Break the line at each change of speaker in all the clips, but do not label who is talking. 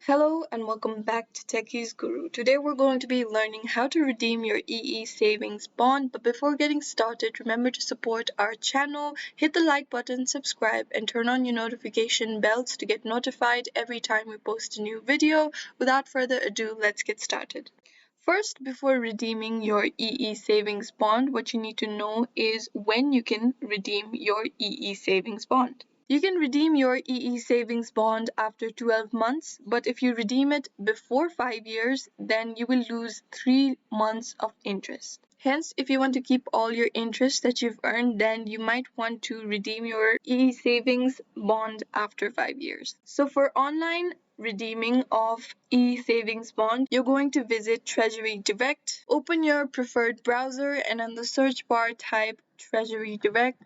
Hello and welcome back to Techies Guru. Today we're going to be learning how to redeem your EE savings bond. But before getting started, remember to support our channel, hit the like button, subscribe, and turn on your notification bells to get notified every time we post a new video. Without further ado, let's get started. First, before redeeming your EE savings bond, what you need to know is when you can redeem your EE savings bond. You can redeem your EE savings bond after 12 months, but if you redeem it before 5 years, then you will lose 3 months of interest. Hence, if you want to keep all your interest that you've earned, then you might want to redeem your EE savings bond after 5 years. So for online redeeming of e-savings bond, you're going to visit Treasury Direct. Open your preferred browser and on the search bar type Treasury Direct.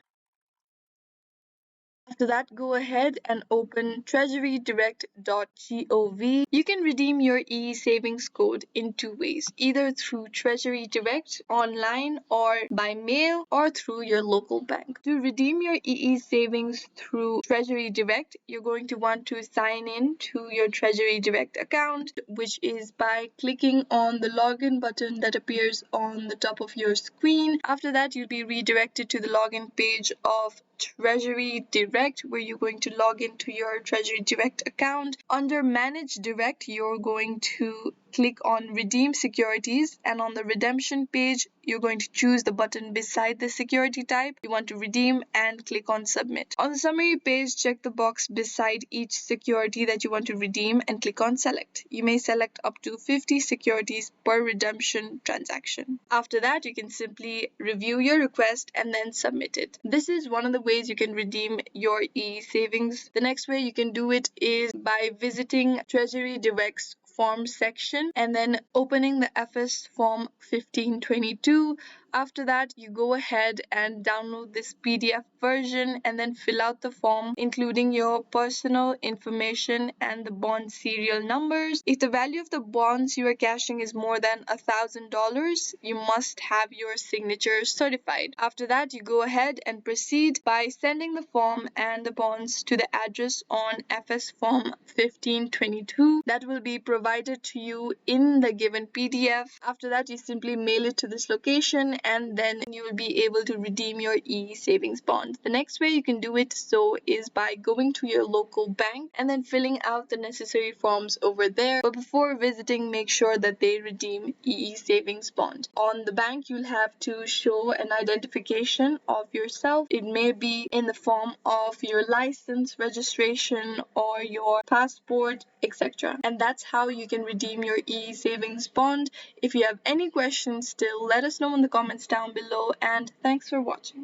After that, go ahead and open treasurydirect.gov. You can redeem your e-savings code in two ways, either through Treasury Direct online or by mail or through your local bank. To redeem your EE savings through Treasury Direct, you're going to want to sign in to your Treasury Direct account, which is by clicking on the login button that appears on the top of your screen. After that, you'll be redirected to the login page of Treasury Direct, where you're going to log into your Treasury Direct account. Under Manage Direct, you're going to click on Redeem Securities, and on the redemption page, you're going to choose the button beside the security type you want to redeem and click on Submit. On the summary page, check the box beside each security that you want to redeem and click on Select. You may select up to 50 securities per redemption transaction. After that, you can simply review your request and then submit it. This is one of the ways you can redeem your e-savings. The next way you can do it is by visiting Treasury Direct's form section and then opening the FS form 1522. After that, you go ahead and download this PDF version and then fill out the form, including your personal information and the bond serial numbers. If the value of the bonds you are cashing is more than $1,000, you must have your signature certified. After that, you go ahead and proceed by sending the form and the bonds to the address on FS form 1522 that will be provided to you in the given PDF. After that, you simply mail it to this location and then you will be able to redeem your e-savings bond. The next way you can do it is by going to your local bank and then filling out the necessary forms over there. But before visiting, make sure that they redeem e-savings bond. On the bank, you'll have to show an identification of yourself. It may be in the form of your license, registration, or your passport, etc. And that's how you can redeem your e-savings bond. If you have any questions still, let us know in the comments down below, and thanks for watching.